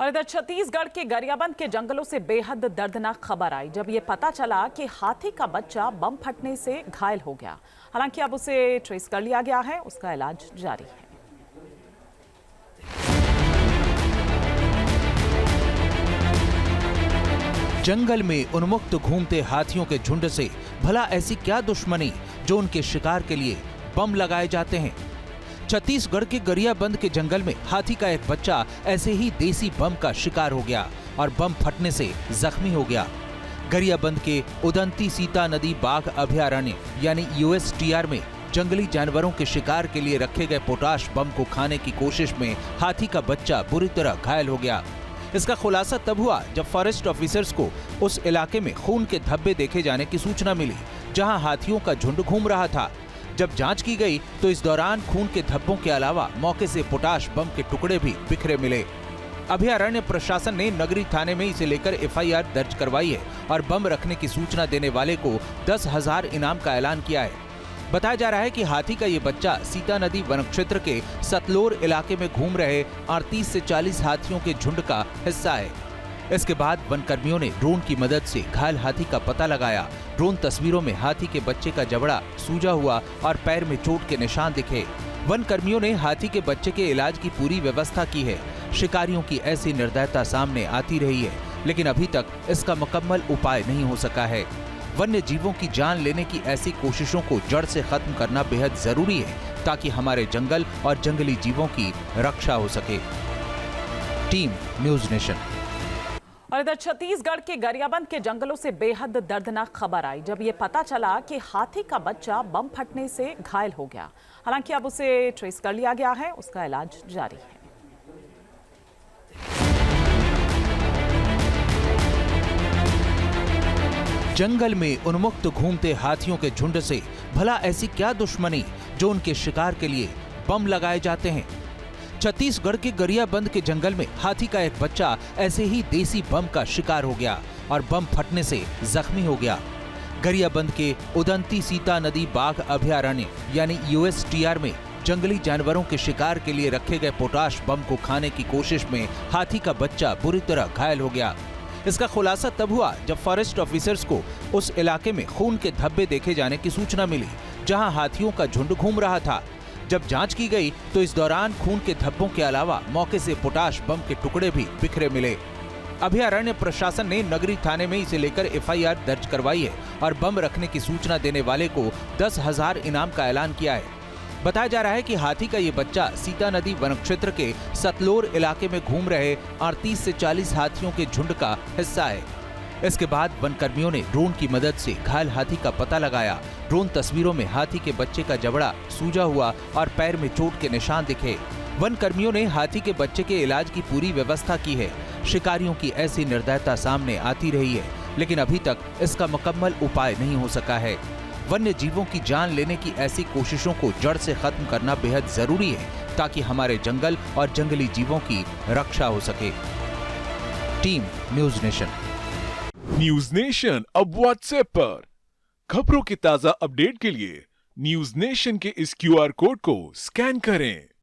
और इधर छत्तीसगढ़ के गरियाबंद के जंगलों से बेहद दर्दनाक खबर आई जब ये पता चला कि हाथी का बच्चा बम फटने से घायल हो गया। हालांकि अब उसे ट्रेस कर लिया गया है, उसका इलाज जारी है। जंगल में उन्मुक्त घूमते हाथियों के झुंड से भला ऐसी क्या दुश्मनी जो उनके शिकार के लिए बम लगाए जाते हैं। छत्तीसगढ़ के गरियाबंद के जंगल में हाथी का एक बच्चा ऐसे ही देसी बम का शिकार हो गया और बम फटने से जख्मी हो गया। गरियाबंद के उदंती सीता नदी बाघ अभयारण्य यानी यूएसटीआर में जंगली जानवरों के शिकार के लिए रखे गए पोटाश बम को खाने की कोशिश में हाथी का बच्चा बुरी तरह घायल हो गया। इसका खुलासा तब हुआ जब फॉरेस्ट ऑफिसर्स को उस इलाके में खून के धब्बे देखे जाने की सूचना मिली, जहां हाथियों का झुंड घूम रहा था। जब जांच की गई तो इस दौरान खून के धब्बों के अलावा मौके से पोटाश बम के टुकड़े भी बिखरे मिले। अभयारण्य प्रशासन ने नगरी थाने में इसे लेकर एफआईआर दर्ज करवाई है और बम रखने की सूचना देने वाले को 10,000 इनाम का ऐलान किया है। बताया जा रहा है कि हाथी का ये बच्चा सीता नदी वन क्षेत्र के सतलोर इलाके में घूम रहे 38 से 40 हाथियों के झुंड का हिस्सा है। इसके बाद वन कर्मियों ने ड्रोन की मदद से घायल हाथी का पता लगाया। ड्रोन तस्वीरों में हाथी के बच्चे का जबड़ा सूजा हुआ और पैर में चोट के निशान दिखे। वन कर्मियों ने हाथी के बच्चे के इलाज की पूरी व्यवस्था की है। शिकारियों की ऐसी निर्दयता सामने आती रही है, लेकिन अभी तक इसका मुकम्मल उपाय नहीं हो सका है। वन्य जीवों की जान लेने की ऐसी कोशिशों को जड़ से खत्म करना बेहद जरूरी है, ताकि हमारे जंगल और जंगली जीवों की रक्षा हो सके। Team news nation. और इधर छत्तीसगढ़ के गरियाबंद के जंगलों से बेहद दर्दनाक खबर आई जब ये पता चला कि हाथी का बच्चा बम फटने से घायल हो गया। हालांकि अब उसे ट्रेस कर लिया गया है, उसका इलाज जारी है। जंगल में उन्मुक्त घूमते हाथियों के झुंड से भला ऐसी क्या दुश्मनी जो उनके शिकार के लिए बम लगाए जाते हैं। छत्तीसगढ़ के गरियाबंद के जंगल में हाथी का एक बच्चा ऐसे ही देसी बम का शिकार हो गया और बम फटने से जख्मी हो गया। गरियाबंद के उदंती सीता नदी बाघ अभयारण्य यानी यूएसटीआर में जंगली जानवरों के शिकार के लिए रखे गए पोटाश बम को खाने की कोशिश में हाथी का बच्चा बुरी तरह घायल हो गया। इसका खुलासा तब हुआ जब फॉरेस्ट ऑफिसर्स को उस इलाके में खून के धब्बे देखे जाने की सूचना मिली, जहां हाथियों का झुंड घूम रहा था। जब जांच की गई तो इस दौरान खून के धब्बों के अलावा मौके से पोटाश बम के टुकड़े भी बिखरे मिले। अभयारण्य प्रशासन ने नगरी थाने में इसे लेकर एफआईआर दर्ज करवाई है और बम रखने की सूचना देने वाले को 10,000 इनाम का ऐलान किया है। बताया जा रहा है कि हाथी का ये बच्चा सीता नदी वन क्षेत्र के सतलोर इलाके में घूम रहे 38 से 40 हाथियों के झुंड का हिस्सा है। इसके बाद वन कर्मियों ने ड्रोन की मदद से घायल हाथी का पता लगाया। ड्रोन तस्वीरों में हाथी के बच्चे का जबड़ा सूजा हुआ और पैर में चोट के निशान दिखे। वन कर्मियों ने हाथी के बच्चे के इलाज की पूरी व्यवस्था की है। शिकारियों की ऐसी निर्दयता सामने आती रही है, लेकिन अभी तक इसका मुकम्मल उपाय नहीं हो सका है। वन्य जीवों की जान लेने की ऐसी कोशिशों को जड़ से खत्म करना बेहद जरूरी है, ताकि हमारे जंगल और जंगली जीवों की रक्षा हो सके। Team news nation. News nation अब व्हाट्सएप पर खबरों के ताजा अपडेट के लिए न्यूज़ नेशन के इस क्यूआर कोड को स्कैन करें।